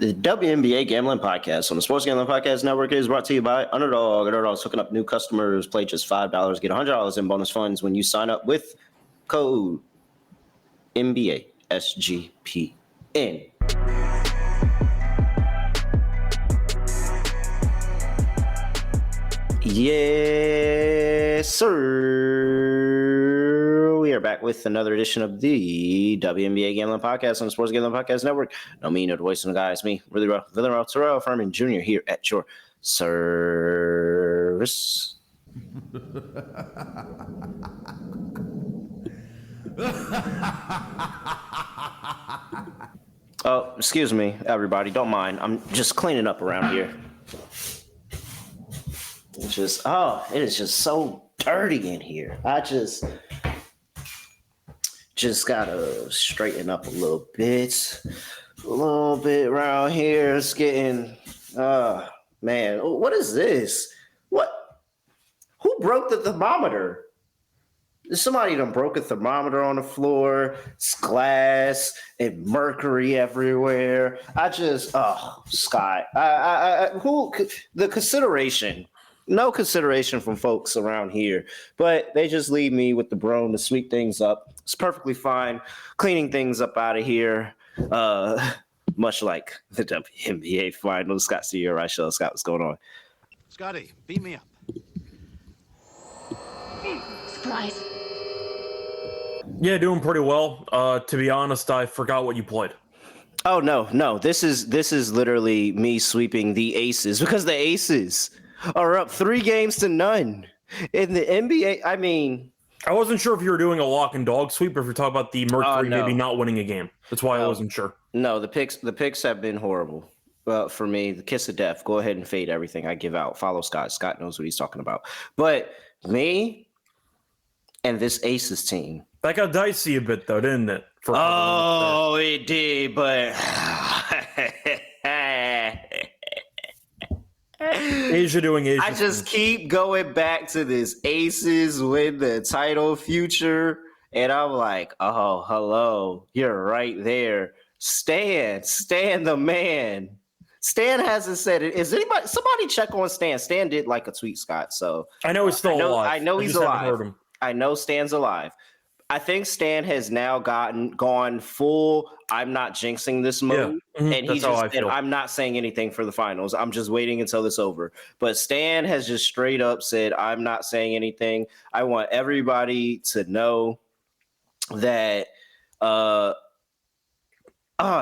The WNBA Gambling Podcast on the Sports Gambling Podcast Network is brought to you by Underdog. Underdog's hooking up new customers. Play just $5, get $100 in bonus funds when you sign up with code NBA SGPN. Yes, sir. We are back with another edition of the WNBA Gambling Podcast on the Sports Gambling Podcast Network. No, me, no, the voice of the guy. It's me, really rough, Terrell, Furman Jr. here at your service. Oh, excuse me, everybody. Don't mind. I'm just cleaning up around here. It is just so dirty in here. I just gotta straighten up a little bit around here. It's getting, man, what is this? Who broke the thermometer? Somebody done broke a thermometer on the floor. It's glass and mercury everywhere. Scott, the consideration. No consideration from folks around here, but they just leave me with the broom to sweep things up. It's perfectly fine. Cleaning things up out of here, much like the WNBA Finals. Scott, see you, Reichel. Scott, what's going on? Scotty, beat me up. Surprise. Yeah, doing pretty well. To be honest, I forgot what you played. Oh, no. This is literally me sweeping the Aces because the Aces are up 3-0 in the NBA. I mean, I wasn't sure if you were doing a lock and dog sweep or if you're talking about the Mercury maybe not winning a game. That's why I wasn't sure. No, the picks have been horrible. For me, the kiss of death. Go ahead and fade everything I give out. Follow Scott. Scott knows what he's talking about. But me and this Aces team. That got dicey a bit, though, didn't it? It did, but Asia doing Asia. I just keep going back to this Aces win the title future, and I'm like, oh, hello, you're right there. Stan the man. Stan hasn't said it. Somebody check on Stan. Stan did like a tweet, Scott. So I know he's still alive. I know he's alive. I know Stan's alive. I think Stan has now gone full I'm not jinxing this mode. Yeah. Mm-hmm. And he just said, I'm not saying anything for the finals. I'm just waiting until it's over. But Stan has just straight up said, I'm not saying anything. I want everybody to know that,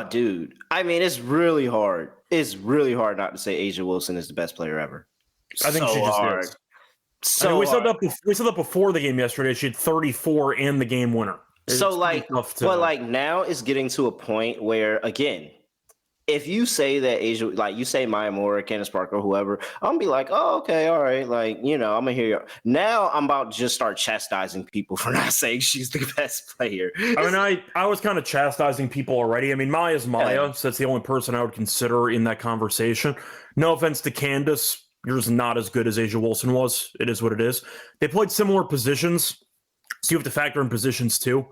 dude. I mean, it's really hard. It's really hard not to say A'ja Wilson is the best player ever. I think she just is. So we said that before the game yesterday. She had 34 and the game winner. Now it's getting to a point where, again, if you say that A'ja, like you say Maya Moore, Candace Parker, whoever, I'm gonna be like, oh, okay, all right, like, I'm gonna hear you. Now I'm about to just start chastising people for not saying she's the best player. I mean, I was kind of chastising people already. I mean, Maya's Maya, so that's the only person I would consider in that conversation. No offense to Candace. You're just not as good as A'ja Wilson was. It is what it is. They played similar positions, so you have to factor in positions too.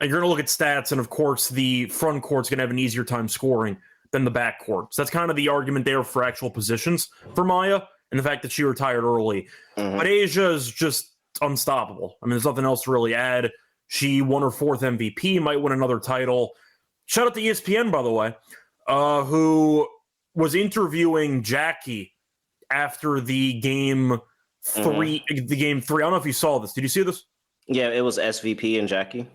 And you're going to look at stats, and of course, the front court's going to have an easier time scoring than the back court. So that's kind of the argument there for actual positions for Maya, and the fact that she retired early. Mm-hmm. But A'ja is just unstoppable. I mean, there's nothing else to really add. She won her 4th MVP, might win another title. Shout out to ESPN, by the way, who was interviewing Jackie after the game 3. The game 3. I don't know if you saw this. Did you see this? Yeah, it was SVP and Jackie.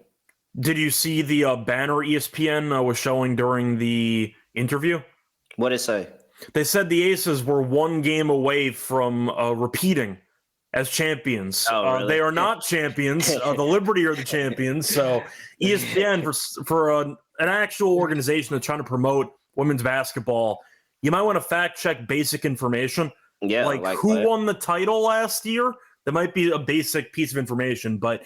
Did you see the banner ESPN was showing during the interview? What did it say? They said the Aces were 1 game away from repeating as champions. Oh, really? They are not champions. The Liberty are the champions. So ESPN, for an actual organization that's trying to promote women's basketball, you might want to fact check basic information. Yeah, like who won the title last year? That might be a basic piece of information, but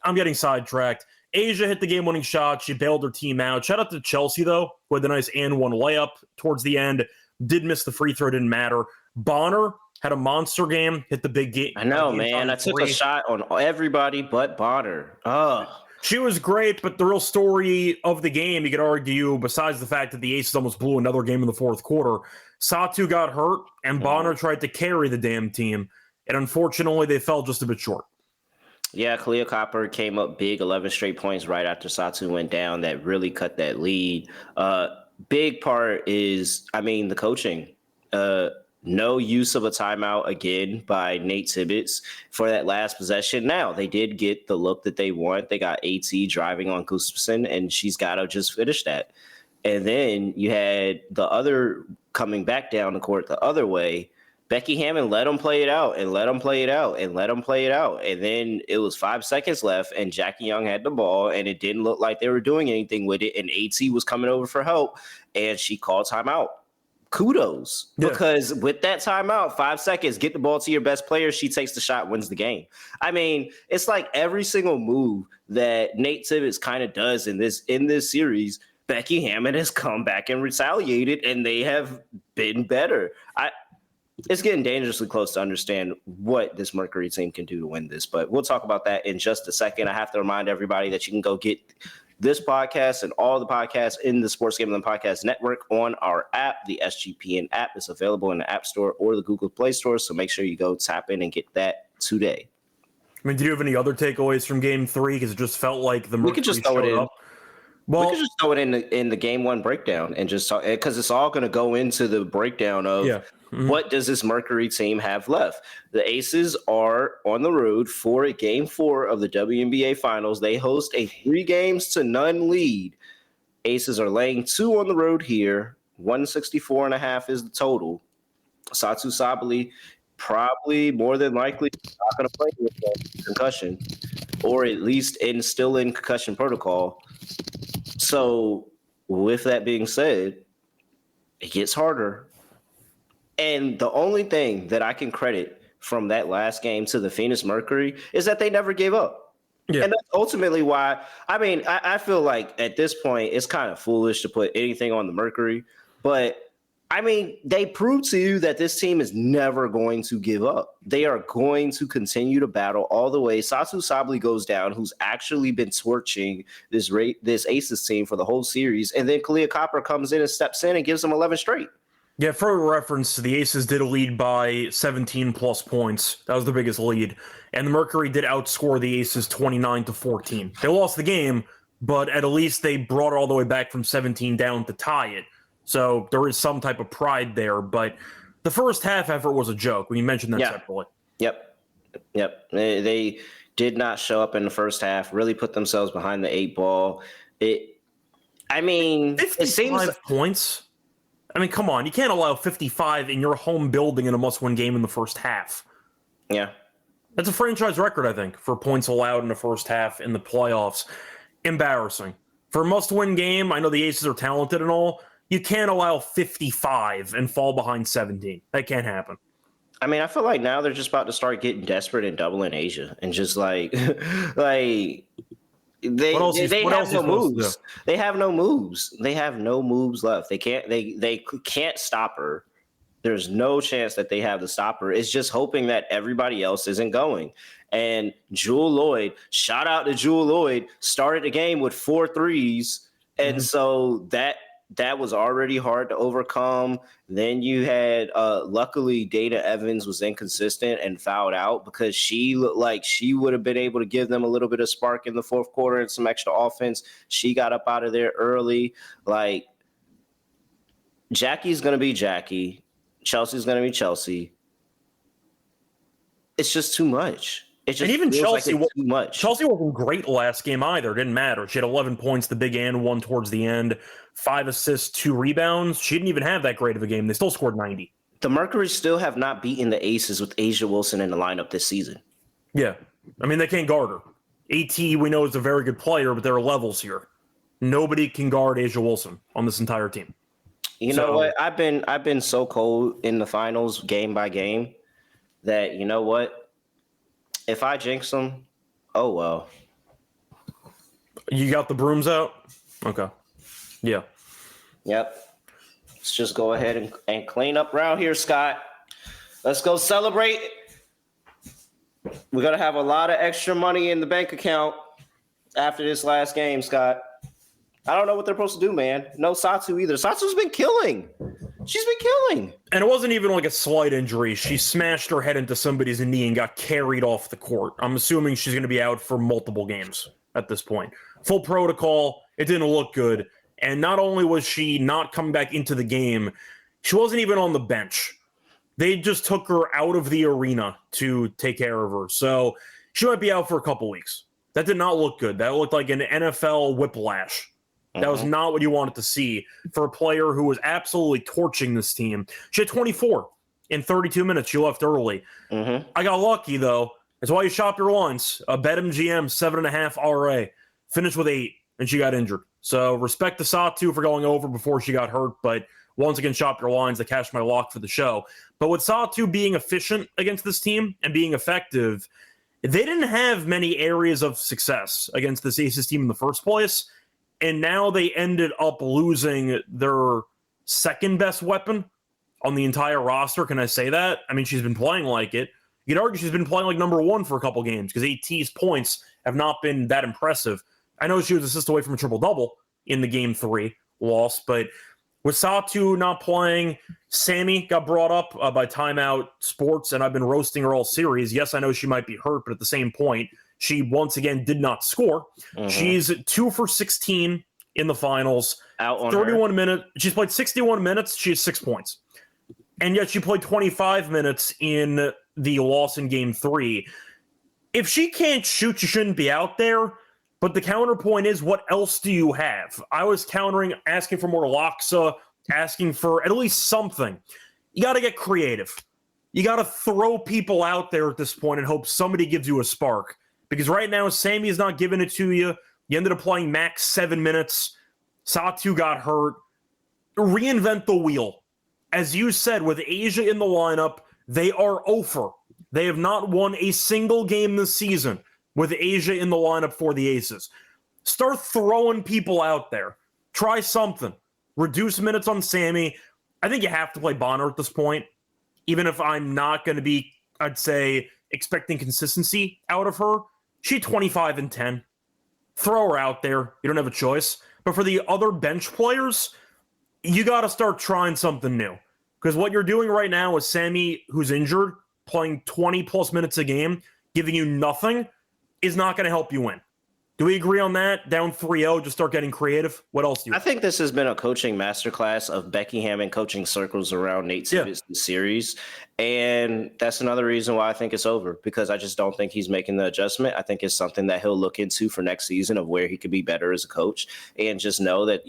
I'm getting sidetracked. A'ja hit the game-winning shot. She bailed her team out. Shout out to Chelsea, though, who had the nice and one layup towards the end. Did miss the free throw, didn't matter. Bonner had a monster game, hit the big game. I know, man. I took a shot on everybody but Bonner. Oh, She was great, but the real story of the game, you could argue, besides the fact that the Aces almost blew another game in the fourth quarter, Satu got hurt, and Bonner tried to carry the damn team, and unfortunately, they fell just a bit short. Yeah, Kalia Copper came up big, 11 straight points right after Satu went down. That really cut that lead. Big part is, the coaching. No use of a timeout again by Nate Tibbetts for that last possession. Now, they did get the look that they want. They got AT driving on Gustafson, and she's got to just finish that. And then you had the other coming back down the court the other way. Becky Hammond let them play it out and let them play it out and let them play it out. And then it was 5 seconds left, and Jackie Young had the ball, and it didn't look like they were doing anything with it. And AT was coming over for help, and she called timeout. Kudos, because with that timeout, 5 seconds, get the ball to your best player. She takes the shot, wins the game. It's like every single move that Nate Tibbetts kind of does in this series, Becky Hammond has come back and retaliated, and they have been better. It's getting dangerously close to understand what this Mercury team can do to win this, but we'll talk about that in just a second. I have to remind everybody that you can go get this podcast and all the podcasts in the Sports Gambling Podcast Network on our app, the SGPN app. It's available in the App Store or the Google Play Store, so make sure you go tap in and get that today. Do you have any other takeaways from Game 3? Because it just felt like the Mercury showed up. Well, we could just throw it in the Game 1 breakdown and just talk, because it's all going to go into the breakdown of what does this Mercury team have left. The Aces are on the road for Game 4 of the WNBA Finals. They host a 3-0 lead. Aces are laying 2 on the road here. 164.5 is the total. Satu Sabally probably more than likely not going to play with a concussion, or at least still in concussion protocol. So with that being said, it gets harder. And the only thing that I can credit from that last game to the Phoenix Mercury is that they never gave up. Yeah. And that's ultimately why, I feel like at this point, it's kind of foolish to put anything on the Mercury. But, they proved to you that this team is never going to give up. They are going to continue to battle all the way. Satu Sabally goes down, who's actually been torching this Aces team for the whole series. And then Kalia Copper comes in and steps in and gives them 11 straight. Yeah, for reference, the Aces did lead by 17-plus points. That was the biggest lead. And the Mercury did outscore the Aces 29-14. They lost the game, but at least they brought it all the way back from 17 down to tie it. So there is some type of pride there. But the first half effort was a joke when you mentioned that separately. Yep. They did not show up in the first half, really put themselves behind the 8 ball. It seems 55 points. Come on. You can't allow 55 in your home building in a must-win game in the first half. Yeah. That's a franchise record, I think, for points allowed in the first half in the playoffs. Embarrassing. For a must-win game, I know the Aces are talented and all. You can't allow 55 and fall behind 17. That can't happen. I feel like now they're just about to start getting desperate and doubling Asia and just they have no moves. They have no moves. They have no moves left. They can't stop her. There's no chance that they have to stop her. It's just hoping that everybody else isn't going. And Jewel Lloyd, shout out to Jewel Lloyd, started the game with 4 threes. And so that was already hard to overcome. Then you had, luckily, Dana Evans was inconsistent and fouled out because she looked like she would have been able to give them a little bit of spark in the fourth quarter and some extra offense. She got up out of there early. Jackie's going to be Jackie. Chelsea's going to be Chelsea. It's just too much. And even Chelsea wasn't great last game either. It didn't matter. She had 11 points, the big and one towards the end, 5 assists, 2 rebounds. She didn't even have that great of a game. They still scored 90. The Mercury still have not beaten the Aces with Asia Wilson in the lineup this season. Yeah. They can't guard her. AT, we know, is a very good player, but there are levels here. Nobody can guard Asia Wilson on this entire team. You know what? I've been so cold in the finals game by game that, you know what? If I jinx them, oh well. You got the brooms out? Okay. Yeah. Yep. Let's just go ahead and clean up around here, Scott. Let's go celebrate. We're going to have a lot of extra money in the bank account. after this last game, Scott. I don't know what they're supposed to do, man. No Satu either. Satu's been killing. She's been killing. And it wasn't even like a slight injury. She smashed her head into somebody's knee and got carried off the court. I'm assuming she's going to be out for multiple games at this point. Full protocol. It didn't look good. And not only was she not coming back into the game, she wasn't even on the bench. They just took her out of the arena to take care of her. So she might be out for a couple weeks. That did not look good. That looked like an NFL whiplash. That was not what you wanted to see for a player who was absolutely torching this team. She had 24 in 32 minutes. She left early. I got lucky, though. That's why you shop your lines. A BetMGM 7.5 RA. Finished with 8, and she got injured. So respect to Satu for going over before she got hurt, but once again, shop your lines to cash my lock for the show. But with Satu being efficient against this team and being effective, they didn't have many areas of success against this Aces team in the first place. And now they ended up losing their second best weapon on the entire roster. Can I say that? I mean, she's been playing like it. You could argue she's been playing like number one for a couple games because AT's points have not been that impressive. I know she was assist away from a triple-double in the Game 3 loss, but with Satu not playing, Sammy got brought up by Timeout Sports, and I've been roasting her all series. Yes, I know she might be hurt, but at the same point, she once again did not score. She's 2 for 16 in the finals. Out on 31 minutes. She's played 61 minutes. She has 6 points. And yet she played 25 minutes in the loss in Game 3. If she can't shoot, she shouldn't be out there. But the counterpoint is, what else do you have? I was countering, asking for more Loxa, asking for at least something. You got to get creative. You got to throw people out there at this point and hope somebody gives you a spark. Because right now, Sammy is not giving it to you. You ended up playing max 7 minutes. Satu got hurt. Reinvent the wheel. As you said, with Asia in the lineup, they are over. They have not won a single game this season with Asia in the lineup for the Aces. Start throwing people out there. Try something. Reduce minutes on Sammy. I think you have to play Bonner at this point. Even if I'm not going to be, I'd say, expecting consistency out of her. She 25 and 10. Throw her out there. You don't have a choice. But for the other bench players, you got to start trying something new. Because what you're doing right now is Sammy, who's injured, playing 20-plus minutes a game, giving you nothing, is not going to help you win. Do we agree on that? Down 3-0, just start getting creative? What else do you I think this has been a coaching masterclass of Becky Hammon coaching circles around Nate Sibbitt's series. And that's another reason why I think it's over, because I just don't think he's making the adjustment. I think it's something that he'll look into for next season of where he could be better as a coach, and just know that,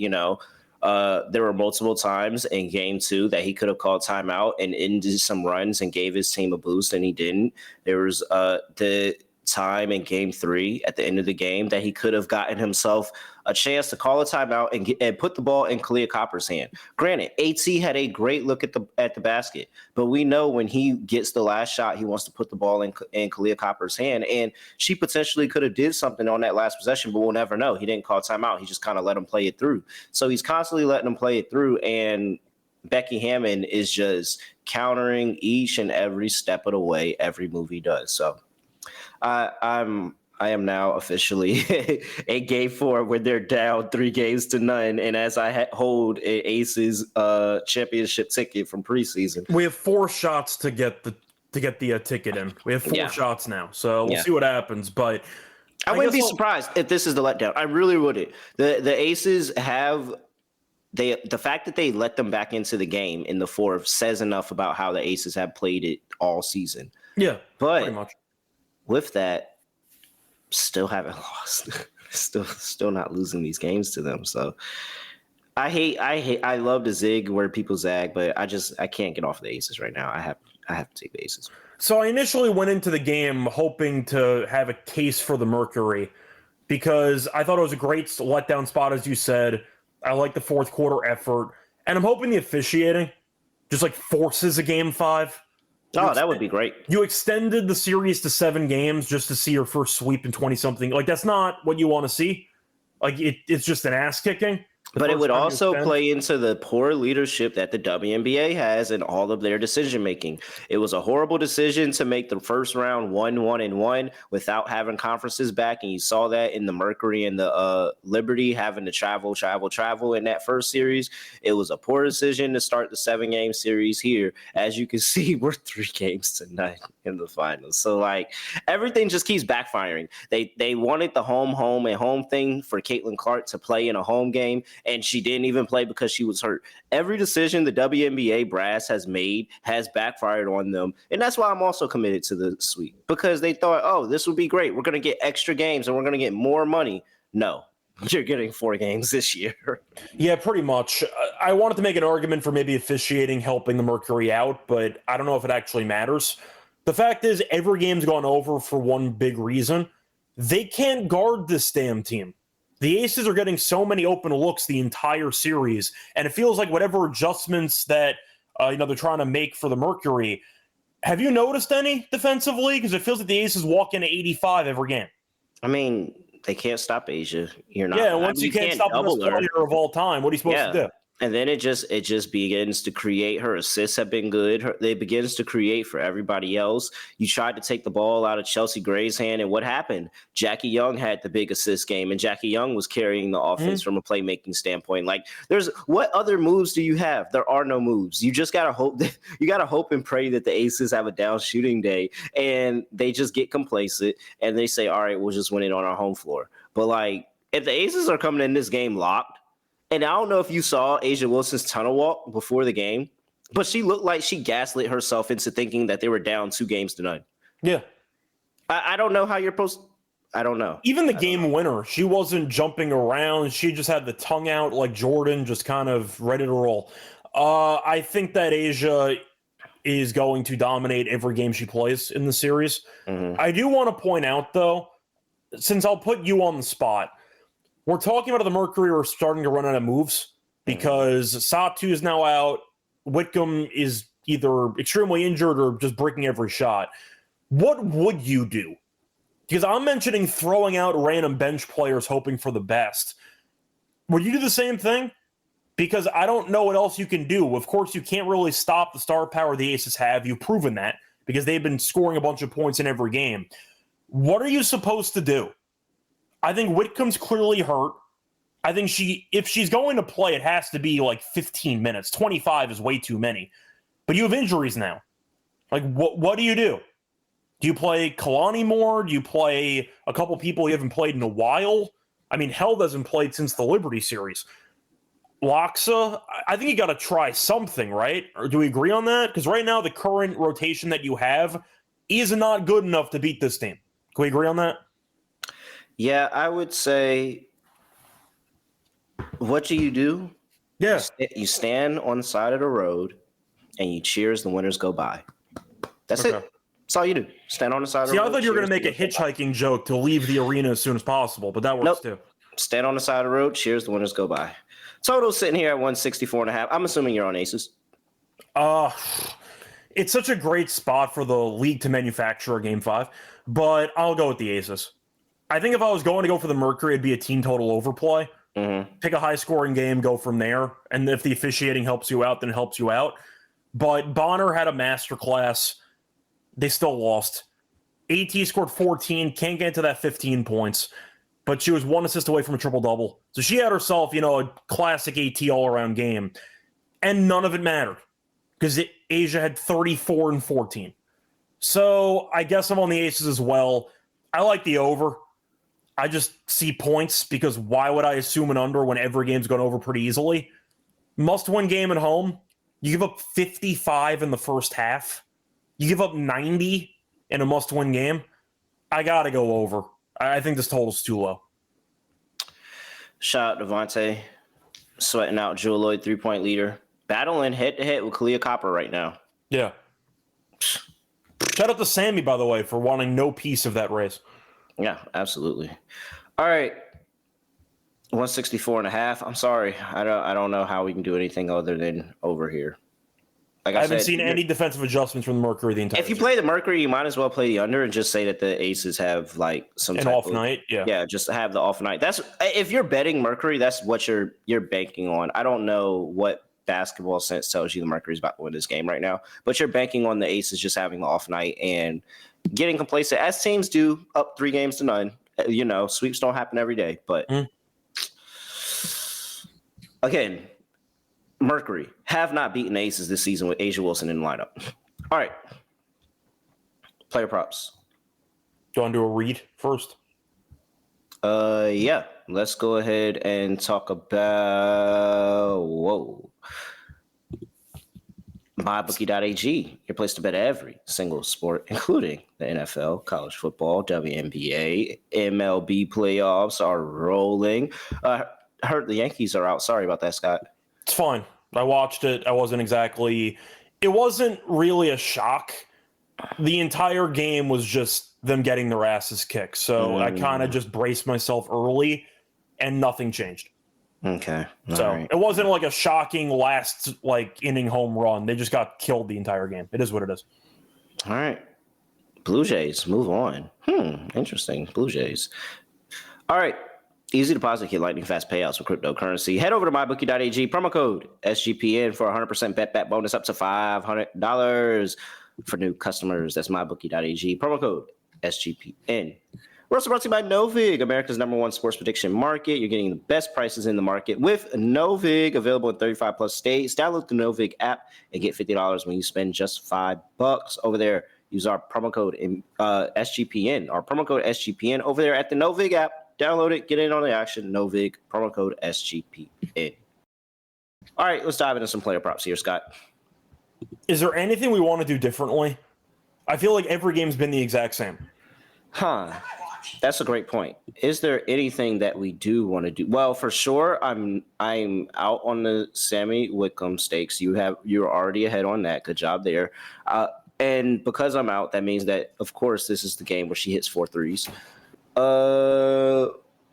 there were multiple times in Game 2 that he could have called timeout and ended some runs and gave his team a boost, and he didn't. There was the time in Game 3 at the end of the game that he could have gotten himself a chance to call a timeout and put the ball in Kalia Copper's hand. Granted, AT had a great look at the basket, but we know when he gets the last shot, he wants to put the ball in Kalia Copper's hand, and she potentially could have did something on that last possession, but we'll never know. He didn't call timeout. He just kind of let him play it through. So he's constantly letting him play it through, and Becky Hammon is just countering each and every step of the way every move he does. So I am now officially in Game 4 when they're down 3-0, and as I hold an Aces championship ticket from preseason. We have 4 shots to get the ticket in. We have 4 shots now, so we'll see what happens. But I wouldn't be surprised if this is the letdown. I really wouldn't. The Aces have the fact that they let them back into the game in the 4th says enough about how the Aces have played it all season. Yeah, but pretty much. With that, still haven't lost. still not losing these games to them. So I love to zig where people zag, but I can't get off the Aces right now. I have to take the Aces. So I initially went into the game hoping to have a case for the Mercury because I thought it was a great letdown spot, as you said. I like the fourth quarter effort, and I'm hoping the officiating just forces a Game 5. Oh, that would be great. You extended the series to 7 games just to see your first sweep in 20-something. That's not what you want to see. It's just an ass kicking. But it would also spend. play into the poor leadership that the WNBA has in all of their decision making. It was a horrible decision to make the first round 1-1-1 without having conferences back, and you saw that in the Mercury and the Liberty having to travel in that first series. It was a poor decision to start the 7-game series here. As you can see, we're 3 games tonight in the finals. So like everything just keeps backfiring. They wanted the home thing for Caitlin Clark to play in a home game, and she didn't even play because she was hurt. Every decision the WNBA brass has made has backfired on them. And that's why I'm also committed to the sweep, because they thought, oh, this would be great. We're going to get extra games and we're going to get more money. No, you're getting 4 games this year. Yeah, pretty much. I wanted to make an argument for maybe officiating helping the Mercury out, but I don't know if it actually matters. The fact is, every game's gone over for one big reason. They can't guard this damn team. The Aces are getting so many open looks the entire series, and it feels like whatever adjustments that they're trying to make for the Mercury. Have you noticed any defensively? Because it feels like the Aces walk into 85 every game. I mean, they can't stop Asia. You're not. Yeah, once you can't stop the best player of all time, what are you supposed to do? And then it just begins to create. Her assists have been good. It begins to create for everybody else. You tried to take the ball out of Chelsea Gray's hand, and what happened? Jackie Young had the big assist game, and Jackie Young was carrying the offense from a playmaking standpoint. Like, what other moves do you have? There are no moves. You just gotta hope and pray that the Aces have a down shooting day, and they just get complacent and they say, "All right, we'll just win it on our home floor." But like, if the Aces are coming in this game locked. And I don't know if you saw A'ja Wilson's tunnel walk before the game, but she looked like she gaslit herself into thinking that they were down 2 games to none. Yeah. I don't know how you're supposed – I don't know. Even the game winner, she wasn't jumping around. She just had the tongue out like Jordan, just kind of ready to roll. I think that A'ja is going to dominate every game she plays in the series. Mm-hmm. I do want to point out, though, since I'll put you on the spot, we're talking about the Mercury are starting to run out of moves because Satu is now out. Whitcomb is either extremely injured or just breaking every shot. What would you do? Because I'm mentioning throwing out random bench players hoping for the best. Would you do the same thing? Because I don't know what else you can do. Of course, you can't really stop the star power the Aces have. You've proven that because they've been scoring a bunch of points in every game. What are you supposed to do? I think Whitcomb's clearly hurt. I think if she's going to play, it has to be like 15 minutes. 25 is way too many. But you have injuries now. Like, what do you do? Do you play Kalani more? Do you play a couple people you haven't played in a while? I mean, Held hasn't played since the Liberty series. Loxa, I think you got to try something, right? Or do we agree on that? Because right now, the current rotation that you have is not good enough to beat this team. Can we agree on that? Yeah, I would say, what do? Yeah. You stand on the side of the road and you cheer as the winners go by. That's it. That's all you do. Stand on the side of the road. See, I thought you were going to make a hitchhiking joke to leave the arena as soon as possible, but that works too. Stand on the side of the road, cheers, the winners go by. Total sitting here at 164.5. I'm assuming you're on Aces. It's such a great spot for the league to manufacture a Game 5, but I'll go with the Aces. I think if I was going to go for the Mercury, it'd be a team total overplay. Mm-hmm. Pick a high-scoring game, go from there. And if the officiating helps you out, then it helps you out. But Bonner had a masterclass. They still lost. AT scored 14, can't get to that 15 points. But she was 1 assist away from a triple-double. So she had herself, a classic AT all-around game. And none of it mattered. Because A'ja had 34 and 14. So I guess I'm on the Aces as well. I like the over. I just see points because why would I assume an under when every game's gone over pretty easily? Must-win game at home. You give up 55 in the first half. You give up 90 in a must-win game. I got to go over. I think this total's too low. Shout out Devontae. Sweating out Jewel Lloyd, 3-point leader. Battling head-to-head with Kalia Copper right now. Yeah. Shout out to Sammy, by the way, for wanting no piece of that race. Yeah, absolutely. All right. 164.5. I'm sorry. I don't know how we can do anything other than over here. Like I haven't seen any defensive adjustments from the Mercury the entire If you season. play the Mercury, you might as well play the under and just say that the Aces have like some An type off of night. Yeah. Yeah, just have the off night. That's if you're betting Mercury, that's what you're banking on. I don't know what basketball sense tells you the Mercury's about to win this game right now, but you're banking on the Aces just having the off night and getting complacent, as teams do, up 3-0. You know, sweeps don't happen every day, but again, Mercury have not beaten the Aces this season with Asia Wilson in the lineup. All right. Player props. Do you want to do a read first? Yeah. Let's go ahead and talk about MyBookie.ag, your place to bet every single sport, including the NFL, college football, WNBA, MLB playoffs are rolling. I heard the Yankees are out. Sorry about that, Scott. It's fine. I watched it. It wasn't really a shock. The entire game was just them getting their asses kicked. So I kind of just braced myself early and nothing changed. Okay. So right. It wasn't like a shocking last inning home run. They just got killed the entire game. It is what it is. All right. Blue Jays, move on. Interesting. Blue Jays. All right. Easy deposit, get lightning fast payouts with cryptocurrency. Head over to mybookie.ag, promo code SGPN for 100% bet back bonus up to $500 for new customers. That's mybookie.ag, promo code SGPN. We're also brought to you by Novig, America's #1 sports prediction market. You're getting the best prices in the market with Novig, available in 35 plus states. Download the Novig app and get $50 when you spend just $5 over there. Use our promo code SGPN, our promo code SGPN over there at the Novig app. Download it, get in on the action. Novig, promo code SGPN. All right, let's dive into some player props here, Scott. Is there anything we want to do differently? I feel like every game's been the exact same. That's a great point. Is there anything that we do want to do? Well, for sure, I'm out on the Sammy Whitcomb stakes. You're already ahead on that. Good job there. And because I'm out, that means that, of course, this is the game where she hits 4 threes.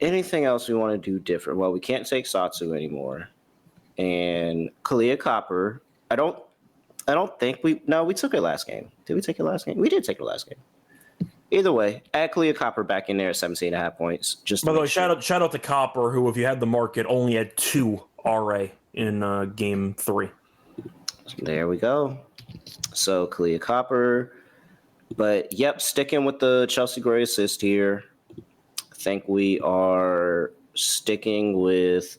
Anything else we want to do different? Well, we can't take Satsu anymore. And Kalia Copper, I don't think we took her last game. Did we take her last game? We did take her last game. Either way, add Kalia Copper back in there at 17.5 points. Just by the way, shout out to Copper, who, if you had the market, only had 2 RA in game 3. There we go. So Kalia Copper, but yep, sticking with the Chelsea Gray assist here. I think we are sticking with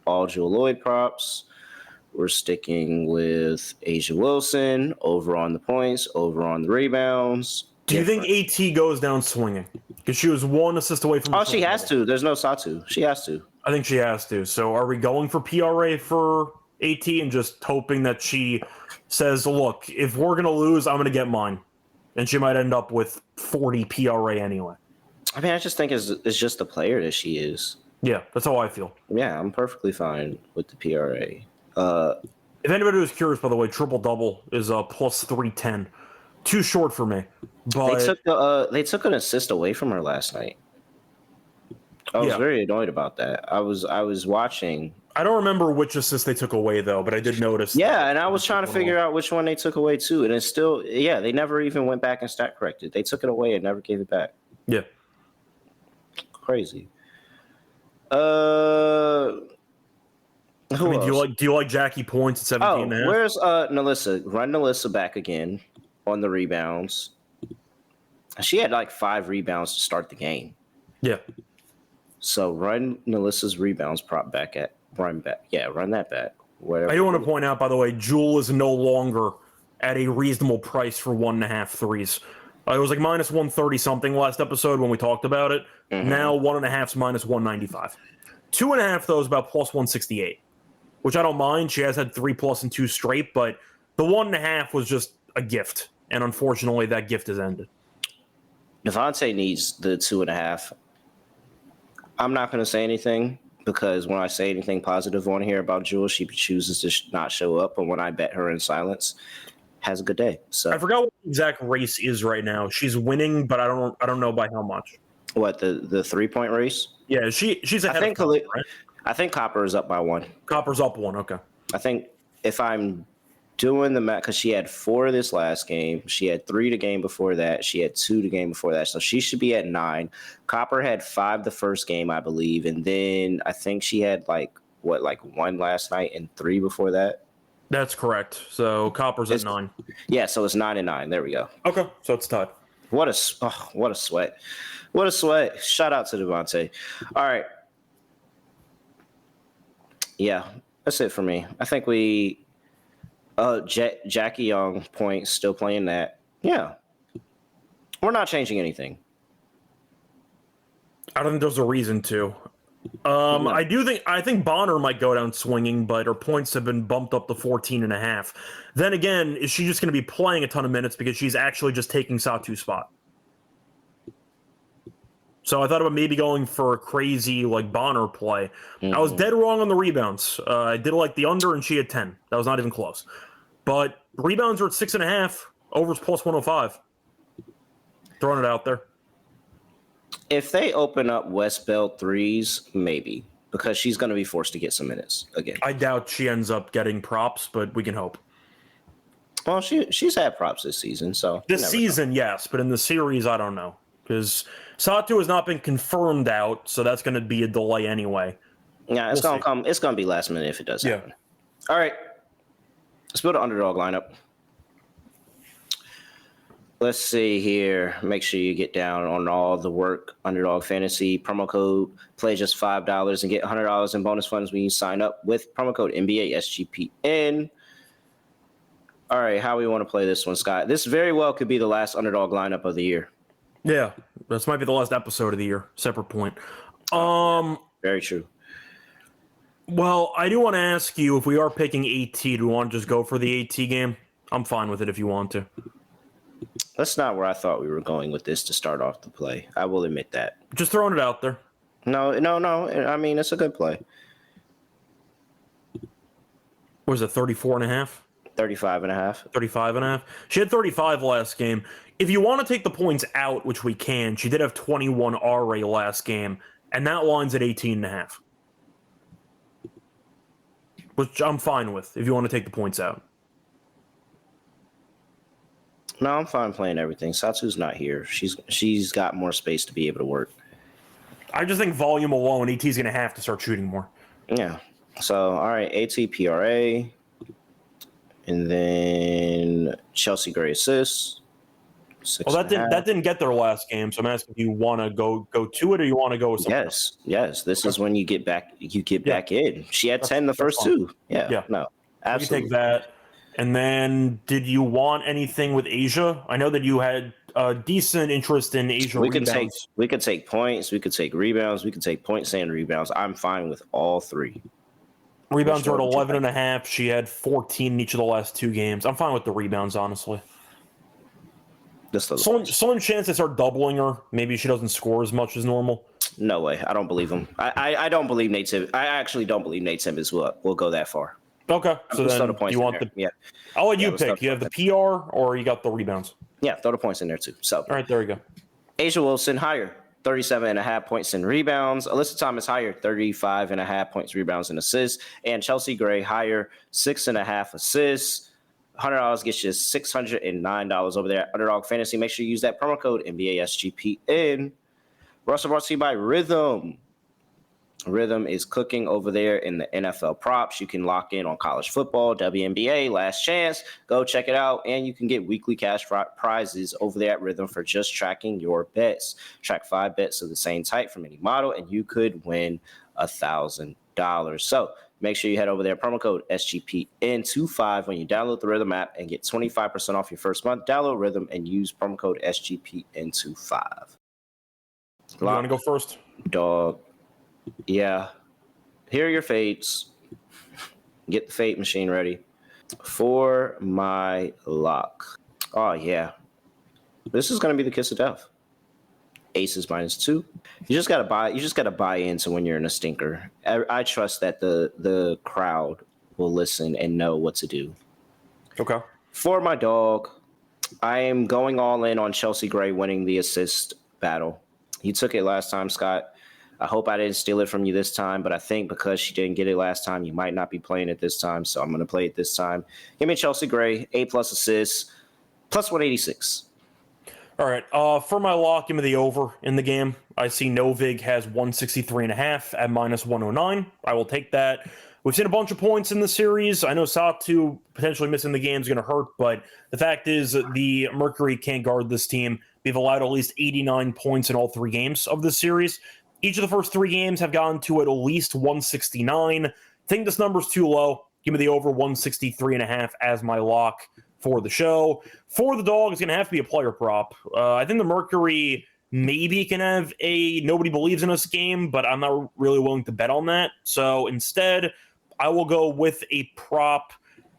all Jewel Lloyd props. We're sticking with Asia Wilson over on the points, over on the rebounds. Do you think AT goes down swinging? Because she was 1 assist away from. Oh, she has to. There's no Satu. She has to. I think she has to. So are we going for PRA for AT and just hoping that she says, look, if we're going to lose, I'm going to get mine. And she might end up with 40 PRA anyway. I mean, I just think it's just the player that she is. Yeah, that's how I feel. Yeah, I'm perfectly fine with the PRA. If anybody was curious, by the way, triple-double is plus 310. Too short for me. But they took an assist away from her last night. I was very annoyed about that. I was watching. I don't remember which assist they took away, though, but I did notice. Yeah, and I was trying to figure out which one they took away, too. And it's still, they never even went back and stat corrected. They took it away and never gave it back. Yeah. Crazy. Do you like Jackie Points at 17 Oh, where's Nalissa? Run Nalissa back again on the rebounds. She had like 5 rebounds to start the game. Yeah. So run Nalissa's rebounds prop back at run back. Yeah, run that back. Whatever. I do want to point out, by the way, Jewel is no longer at a reasonable price for 1.5 threes. It was like minus 130 something last episode when we talked about it. Mm-hmm. Now 1.5's minus 195. 2.5 though is about plus 168, which I don't mind. She has had 3+ and 2 straight, but the 1.5 was just a gift, and unfortunately, that gift has ended. Devontae needs the 2.5. I'm not going to say anything because when I say anything positive on here about Jewel, she chooses to not show up. But when I bet her in silence, has a good day. So I forgot what the exact race is right now. She's winning, but I don't know by how much. What, the 3-point race? Yeah, she's ahead. I think Copper is up by 1. Copper's up 1. Okay. I think if I'm doing the math, because she had 4 this last game. She had 3 the game before that. She had 2 the game before that. So she should be at 9. Copper had 5 the first game, I believe. And then I think she had 1 last night and 3 before that. That's correct. So Copper's at 9. Yeah, so it's 9 and 9. There we go. Okay, so it's tied. What a sweat. What a sweat. Shout out to Devontae. All right. Yeah, that's it for me. I think we Jackie Young point, still playing that. Yeah. We're not changing anything. I don't think there's a reason to. No. I think Bonner might go down swinging, but her points have been bumped up to 14.5. Then again, is she just going to be playing a ton of minutes because she's actually just taking Satu's spot? So I thought about maybe going for a crazy Bonner play. I was dead wrong on the rebounds. I did like the under, and she had 10. That was not even close. But rebounds are at 6.5. Overs plus 105. Throwing it out there. If they open up West Bell threes, maybe, because she's going to be forced to get some minutes again. I doubt she ends up getting props, but we can hope. Well, she's had props this season, so this season, yes, but in the series, I don't know, because Satu has not been confirmed out, so that's going to be a delay anyway. Yeah, it's going to come. It's going to be last minute if it does happen. All right, let's build an underdog lineup. Let's see here. Make sure you get down on all the work. Underdog Fantasy promo code. Play just $5 and get $100 in bonus funds when you sign up with promo code NBA SGPN. All right, how we want to play this one, Scott? This very well could be the last underdog lineup of the year. Yeah, this might be the last episode of the year. Separate point. Very true. Well, I do want to ask you, if we are picking AT, do we want to just go for the AT game? I'm fine with it if you want to. That's not where I thought we were going with this to start off the play. I will admit that. Just throwing it out there. No. I mean, it's a good play. What is it, 34.5? 35.5. 35.5. She had 35 last game. If you want to take the points out, which we can, she did have 21 RA last game, and that line's at 18.5. Which I'm fine with, if you want to take the points out. No, I'm fine playing everything. Satu's not here. She's got more space to be able to work. I just think volume alone, AT's going to have to start shooting more. Yeah. So, all right, AT PRA. And then Chelsea Gray assists. Well, that didn't get their last game, so I'm asking, do you want to go to it, or you want to go with something else? Yes. This is when you get back. Back in. She had 10 the first 2. Yeah. No, absolutely. We can take that. And then, did you want anything with Asia? I know that you had a decent interest in Asia rebounds. We could take points. We could take rebounds. We could take points and rebounds. I'm fine with all 3. Rebounds are at 11.5. She had 14 in each of the last 2 games. I'm fine with the rebounds, honestly. Slim chance they start doubling her. Maybe she doesn't score as much as normal. No way. I don't believe him. I don't believe Nate Simmons. I actually don't believe Nate Simmons will go that far. Okay, so then you want the... Yeah. I'll let you pick. You have the PR or you got the rebounds? Yeah, throw the points in there too. So, all right, there we go. Asia Wilson, higher, 37.5 points and rebounds. Alyssa Thomas, higher, 35.5 points, rebounds, and assists. And Chelsea Gray, higher, 6.5 assists. $100 gets you $609 over there at Underdog Fantasy. Make sure you use that promo code NBA SGPN. We're also brought to you by Rhythm. Rhythm is cooking over there in the NFL props. You can lock in on college football, WNBA, Last Chance. Go check it out, and you can get weekly cash prizes over there at Rhythm for just tracking your bets. Track 5 bets of the same type from any model, and you could win $1,000. So make sure you head over there, promo code SGPN25 when you download the Rhythm app and get 25% off your first month. Download Rhythm and use promo code SGPN25. You want to go first? Dog. Yeah. Here are your fades. Get the fade machine ready. For my lock. Oh, yeah. This is going to be the kiss of death. Aces -2. You just gotta buy into when you're in a stinker. I trust that the crowd will listen and know what to do. Okay. For my dog, I am going all in on Chelsea Gray winning the assist battle. You took it last time, Scott. I hope I didn't steal it from you this time, but I think because she didn't get it last time, you might not be playing it this time, so I'm going to play it this time. Give me Chelsea Gray, 8+ assists, plus 186. All right. For my lock, give me the over in the game. I see Novig has 163.5 at -109. I will take that. We've seen a bunch of points in the series. I know Satu potentially missing the game is going to hurt, but the fact is the Mercury can't guard this team. We've allowed at least 89 points in all 3 games of this series. Each of the first 3 games have gone to at least 169. I think this number's too low. Give me the over 163.5 as my lock for the show. For the dog, it's going to have to be a player prop. I think the Mercury maybe can have a nobody believes in us game, but I'm not really willing to bet on that. So instead, I will go with a prop.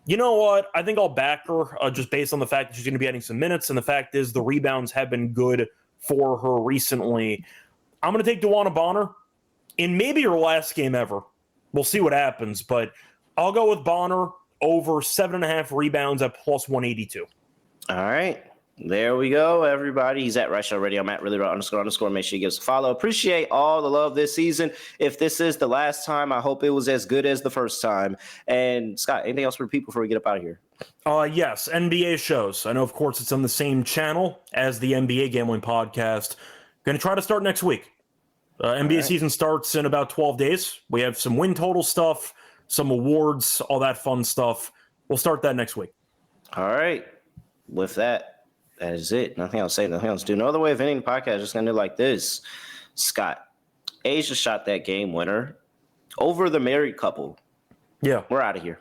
You know what? I think I'll back her just based on the fact that she's going to be getting some minutes, and the fact is the rebounds have been good for her recently. I'm going to take Dewana Bonner in maybe her last game ever. We'll see what happens, but I'll go with Bonner over 7.5 rebounds at plus 182. All right. There we go, everybody. He's at Reichel Radio. I'm at ___. Make sure you give us a follow. Appreciate all the love this season. If this is the last time, I hope it was as good as the first time. And Scott, anything else for people before we get up out of here? Yes, NBA shows. I know, of course, it's on the same channel as the NBA Gambling Podcast. Going to try to start next week. NBA season starts in about 12 days. We have some win total stuff, some awards, all that fun stuff. We'll start that next week. All right. With that, that is it. Nothing else to say, nothing else to do. No other way of ending the podcast. Just going to do like this. Scott, Asia shot that game winner over the married couple. Yeah. We're out of here.